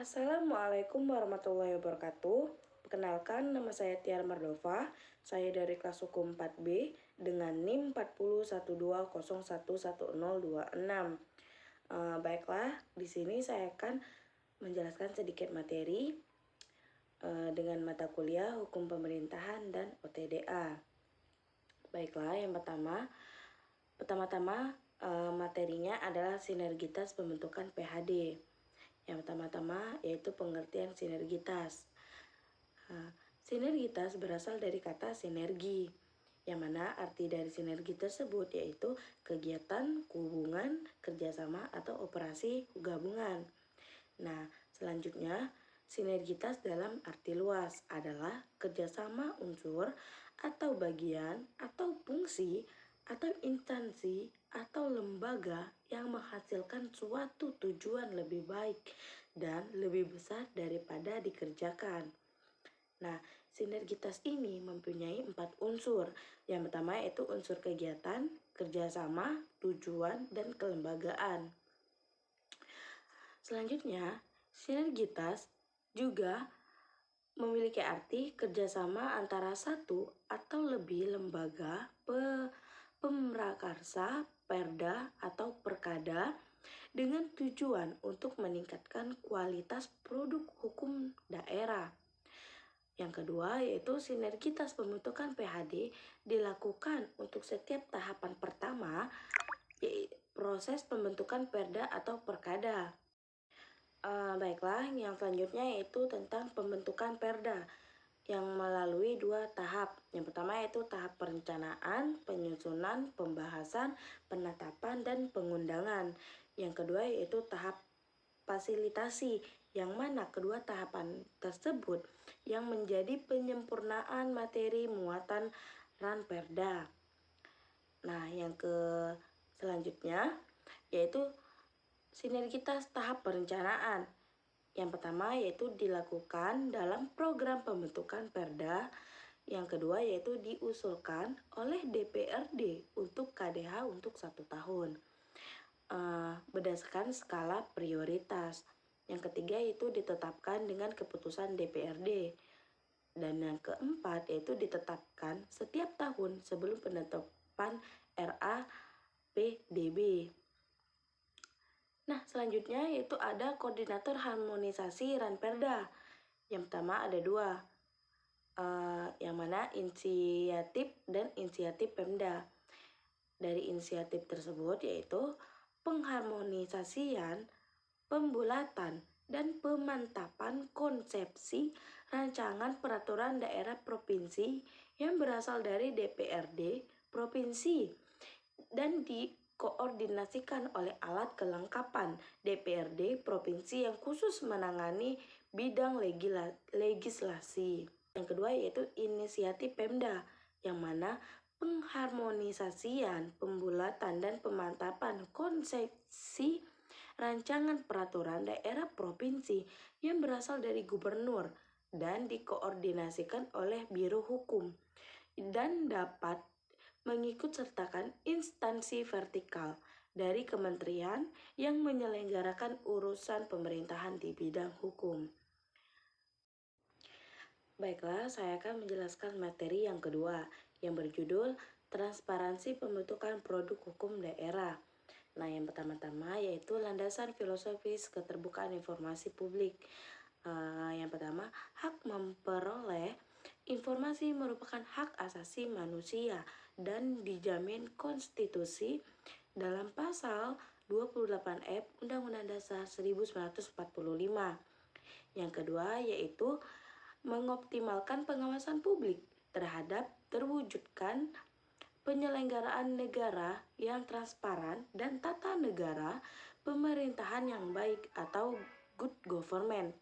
Assalamualaikum warahmatullahi wabarakatuh. Perkenalkan, nama saya Tiar Mardova. Saya dari kelas hukum 4B dengan NIM 4012011026. Baiklah, di sini saya akan menjelaskan sedikit materi dengan mata kuliah Hukum Pemerintahan dan OTDA. Baiklah, yang pertama-tama materinya adalah sinergitas pembentukan PHD. Yang pertama-tama yaitu pengertian sinergitas. Sinergitas berasal dari kata sinergi, yang mana arti dari sinergi tersebut yaitu kegiatan, hubungan, kerjasama, atau operasi gabungan. Nah, selanjutnya sinergitas dalam arti luas adalah kerjasama unsur atau bagian atau fungsi atau instansi atau lembaga yang menghasilkan suatu tujuan lebih baik dan lebih besar daripada dikerjakan. Nah, sinergitas ini mempunyai 4 unsur. Yang pertama yaitu unsur kegiatan, kerjasama, tujuan, dan kelembagaan. Selanjutnya, sinergitas juga memiliki arti kerjasama antara satu atau lebih lembaga, pemrakarsa, perda, atau perkada dengan tujuan untuk meningkatkan kualitas produk hukum daerah. Yang kedua yaitu sinergitas pembentukan PHD dilakukan untuk setiap tahapan pertama, yaitu proses pembentukan perda atau perkada. Baiklah, yang selanjutnya yaitu tentang pembentukan perda yang melalui 2 tahap. Yang pertama yaitu tahap perencanaan, penyusunan, pembahasan, penetapan, dan pengundangan. Yang kedua yaitu tahap fasilitasi, yang mana kedua tahapan tersebut yang menjadi penyempurnaan materi muatan ranperda. Nah, yang selanjutnya yaitu sinergitas tahap perencanaan. Yang pertama yaitu dilakukan dalam program pembentukan perda. Yang kedua yaitu diusulkan oleh DPRD untuk KDH untuk 1 tahun berdasarkan skala prioritas. Yang ketiga yaitu ditetapkan dengan keputusan DPRD. Dan yang keempat yaitu ditetapkan setiap tahun sebelum penetapan RAPDB. Nah, selanjutnya yaitu ada koordinator harmonisasi ranperda. Yang pertama ada 2, yang mana inisiatif dan inisiatif Pemda. Dari inisiatif tersebut yaitu pengharmonisasian, pembulatan, dan pemantapan konsepsi rancangan peraturan daerah provinsi yang berasal dari DPRD provinsi dan dikoordinasikan oleh alat kelengkapan DPRD provinsi yang khusus menangani bidang legislasi. Yang kedua yaitu inisiatif Pemda, yang mana pengharmonisasian, pembulatan, dan pemantapan konsepsi rancangan peraturan daerah provinsi yang berasal dari gubernur dan dikoordinasikan oleh Biro Hukum dan dapat mengikut sertakan instansi vertikal dari kementerian yang menyelenggarakan urusan pemerintahan di bidang hukum. Baiklah, saya akan menjelaskan materi yang kedua yang berjudul Transparansi Pembentukan Produk Hukum Daerah. Nah, yang pertama-tama yaitu landasan filosofis keterbukaan informasi publik. Yang pertama, hak memperoleh informasi merupakan hak asasi manusia dan dijamin konstitusi dalam pasal 28F Undang-Undang Dasar 1945. Yang kedua yaitu mengoptimalkan pengawasan publik terhadap terwujudkan penyelenggaraan negara yang transparan dan tata negara pemerintahan yang baik atau good government.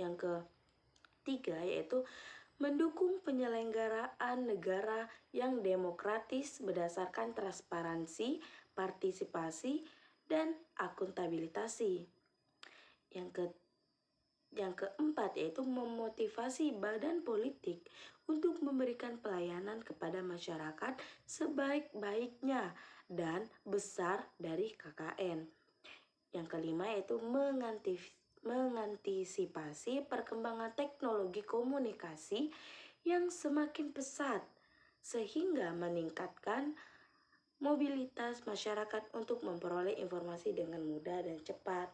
Yang ketiga yaitu mendukung penyelenggaraan negara yang demokratis berdasarkan transparansi, partisipasi, dan akuntabilitasi. Yang keempat yaitu memotivasi badan politik untuk memberikan pelayanan kepada masyarakat sebaik-baiknya dan besar dari KKN. Yang kelima yaitu mengantisipasi perkembangan teknologi komunikasi yang semakin pesat, sehingga meningkatkan mobilitas masyarakat untuk memperoleh informasi dengan mudah dan cepat.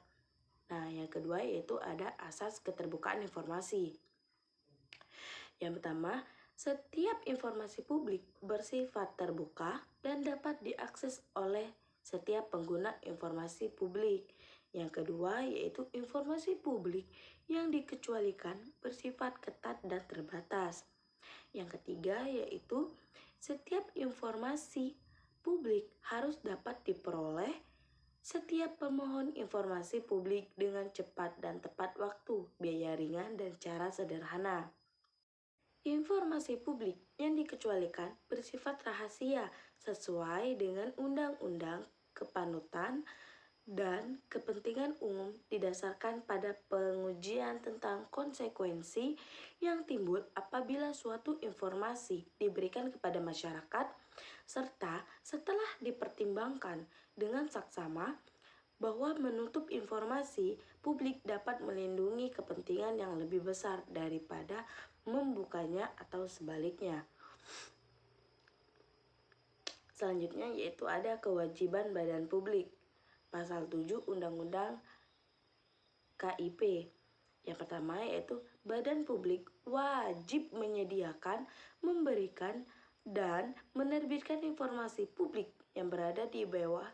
Nah, yang kedua yaitu ada asas keterbukaan informasi. Yang pertama, setiap informasi publik bersifat terbuka dan dapat diakses oleh setiap pengguna informasi publik. Yang kedua yaitu informasi publik yang dikecualikan bersifat ketat dan terbatas. Yang ketiga yaitu setiap informasi publik harus dapat diperoleh setiap pemohon informasi publik dengan cepat dan tepat waktu, biaya ringan, dan cara sederhana. Informasi publik yang dikecualikan bersifat rahasia sesuai dengan undang-undang kepanutan dan kepentingan umum didasarkan pada pengujian tentang konsekuensi yang timbul apabila suatu informasi diberikan kepada masyarakat serta setelah dipertimbangkan dengan saksama bahwa menutup informasi publik dapat melindungi kepentingan yang lebih besar daripada membukanya atau sebaliknya. Selanjutnya yaitu ada kewajiban badan publik. Pasal 7 Undang-Undang KIP. Yang pertama yaitu badan publik wajib menyediakan, memberikan, dan menerbitkan informasi publik yang berada di bawah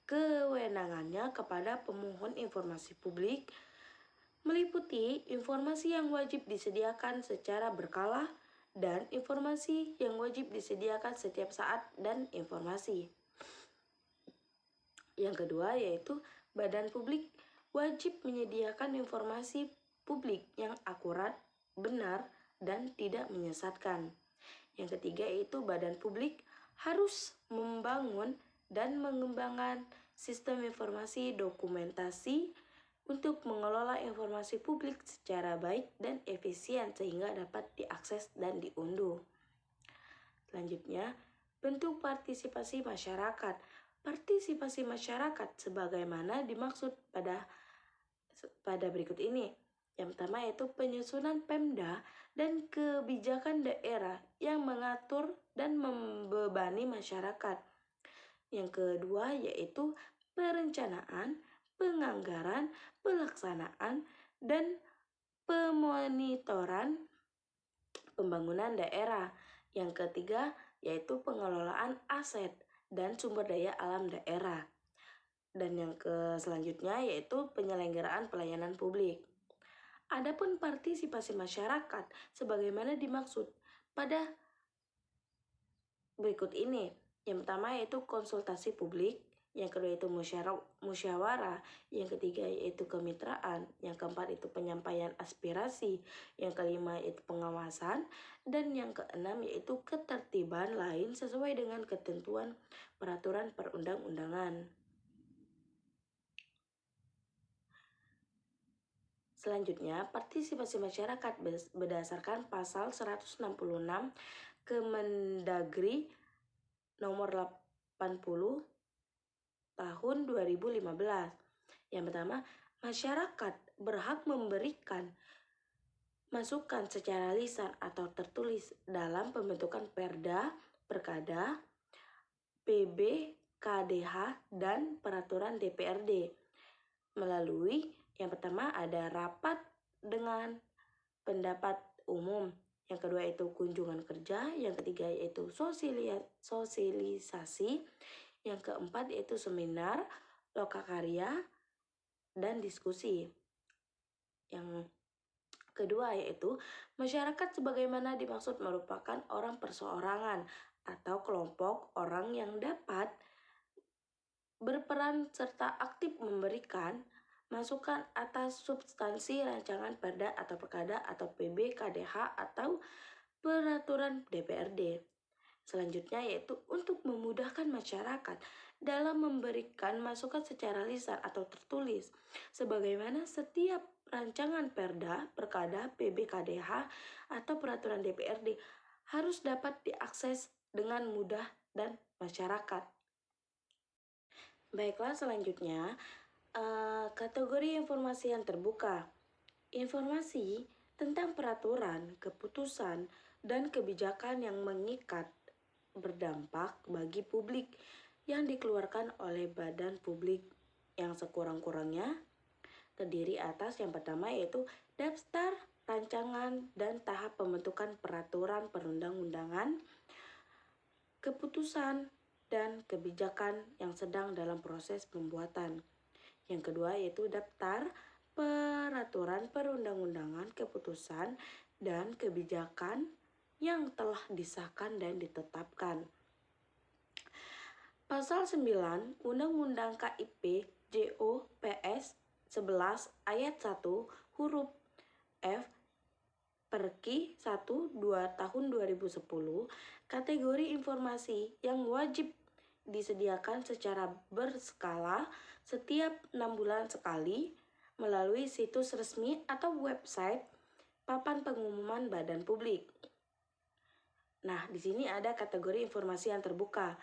kewenangannya kepada pemohon informasi publik, meliputi informasi yang wajib disediakan secara berkala dan informasi yang wajib disediakan setiap saat dan informasi. Yang kedua yaitu badan publik wajib menyediakan informasi publik yang akurat, benar, dan tidak menyesatkan. Yang ketiga yaitu badan publik harus membangun dan mengembangkan sistem informasi dokumentasi untuk mengelola informasi publik secara baik dan efisien sehingga dapat diakses dan diunduh. Selanjutnya, bentuk partisipasi masyarakat. Partisipasi masyarakat sebagaimana dimaksud pada berikut ini. Yang pertama yaitu penyusunan Pemda dan kebijakan daerah yang mengatur dan membebani masyarakat. Yang kedua yaitu perencanaan, penganggaran, pelaksanaan, dan pemonitoran pembangunan daerah. Yang ketiga yaitu pengelolaan aset dan sumber daya alam daerah. Dan yang selanjutnya yaitu penyelenggaraan pelayanan publik. Adapun partisipasi masyarakat sebagaimana dimaksud pada berikut ini. Yang pertama yaitu konsultasi publik, yang kedua itu musyawarah, yang ketiga yaitu kemitraan, yang keempat itu penyampaian aspirasi, yang kelima yaitu pengawasan, dan yang keenam yaitu ketertiban lain sesuai dengan ketentuan peraturan perundang-undangan. Selanjutnya, partisipasi masyarakat berdasarkan pasal 166 Kemendagri nomor 80 tahun 2015. Yang pertama, masyarakat berhak memberikan masukan secara lisan atau tertulis dalam pembentukan Perda, Perkada, PB, KDH, dan peraturan DPRD melalui yang pertama ada rapat dengan pendapat umum, yang kedua itu kunjungan kerja, yang ketiga yaitu sosialisasi, yang keempat yaitu seminar, lokakarya, dan diskusi. Yang kedua yaitu masyarakat sebagaimana dimaksud merupakan orang perseorangan atau kelompok orang yang dapat berperan serta aktif memberikan masukan atas substansi rancangan Perda atau Perkada atau PB, KDH atau peraturan DPRD. Selanjutnya yaitu untuk memudahkan masyarakat dalam memberikan masukan secara lisan atau tertulis sebagaimana setiap rancangan Perda, Perkada, PB, KDH atau peraturan DPRD harus dapat diakses dengan mudah dan masyarakat. Baiklah, selanjutnya Kategori informasi yang terbuka. Informasi tentang peraturan, keputusan, dan kebijakan yang mengikat berdampak bagi publik yang dikeluarkan oleh badan publik yang sekurang-kurangnya terdiri atas yang pertama yaitu daftar, rancangan, dan tahap pembentukan peraturan perundang-undangan, keputusan, dan kebijakan yang sedang dalam proses pembuatan. Yang kedua yaitu daftar peraturan perundang-undangan, keputusan, dan kebijakan yang telah disahkan dan ditetapkan. Pasal 9 Undang-Undang KIP JOPS 11 ayat 1 huruf F Perki 1/2 tahun 2010 kategori informasi yang wajib disediakan secara berskala setiap 6 bulan sekali melalui situs resmi atau website papan pengumuman badan publik. Nah, di sini ada kategori informasi yang terbuka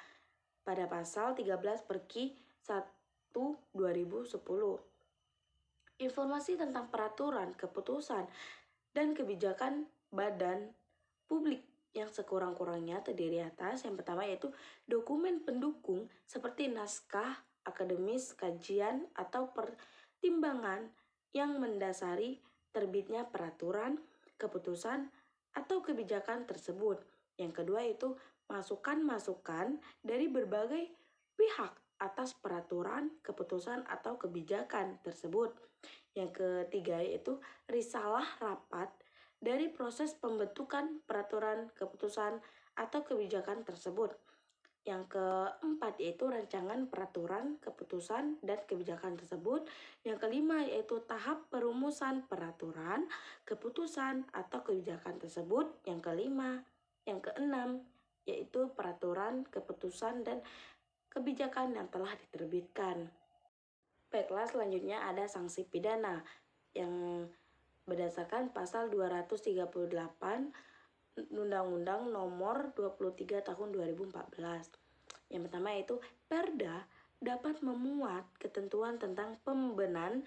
pada pasal 13 Perki 1/2010. Informasi tentang peraturan, keputusan, dan kebijakan badan publik yang sekurang-kurangnya terdiri atas yang pertama yaitu dokumen pendukung seperti naskah akademis, kajian, atau pertimbangan yang mendasari terbitnya peraturan, keputusan, atau kebijakan tersebut. Yang kedua yaitu masukan-masukan dari berbagai pihak atas peraturan, keputusan, atau kebijakan tersebut. Yang ketiga yaitu risalah rapat dari proses pembentukan peraturan, keputusan, atau kebijakan tersebut. Yang keempat yaitu rancangan peraturan, keputusan, dan kebijakan tersebut. Yang kelima yaitu tahap perumusan peraturan, keputusan, atau kebijakan tersebut. Yang keenam yaitu peraturan, keputusan, dan kebijakan yang telah diterbitkan. Baiklah, selanjutnya ada sanksi pidana yang berdasarkan pasal 238 Undang-Undang Nomor 23 Tahun 2014. Yang pertama yaitu Perda dapat memuat ketentuan tentang pembenahan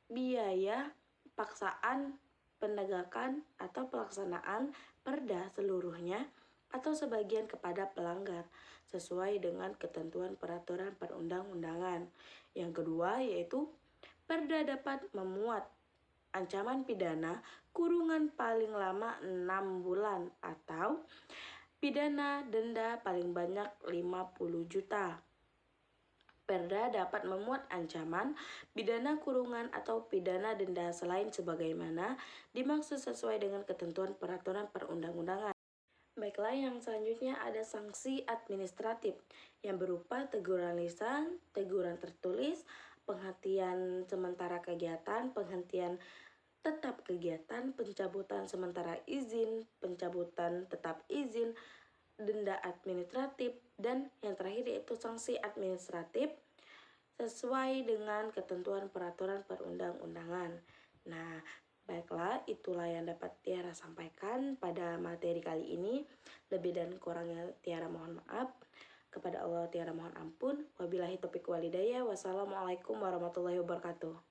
biaya paksaan penegakan atau pelaksanaan perda seluruhnya atau sebagian kepada pelanggar sesuai dengan ketentuan peraturan perundang-undangan. Yang kedua yaitu Perda dapat memuat ancaman pidana kurungan paling lama 6 bulan atau pidana denda paling banyak 50 juta. Perda dapat memuat ancaman pidana kurungan atau pidana denda selain sebagaimana dimaksud sesuai dengan ketentuan peraturan perundang-undangan. Baiklah, yang selanjutnya ada sanksi administratif yang berupa teguran lisan, teguran tertulis, penghentian sementara kegiatan, penghentian tetap kegiatan, pencabutan sementara izin, pencabutan tetap izin, denda administratif, dan yang terakhir yaitu sanksi administratif sesuai dengan ketentuan peraturan perundang-undangan. Nah, baiklah, itulah yang dapat Tiara sampaikan pada materi kali ini. Lebih dan kurangnya Tiara mohon maaf. Kepada Allah Tiara mohon ampun. Wabillahi taufiq walhidayah. Wassalamualaikum warahmatullahi wabarakatuh.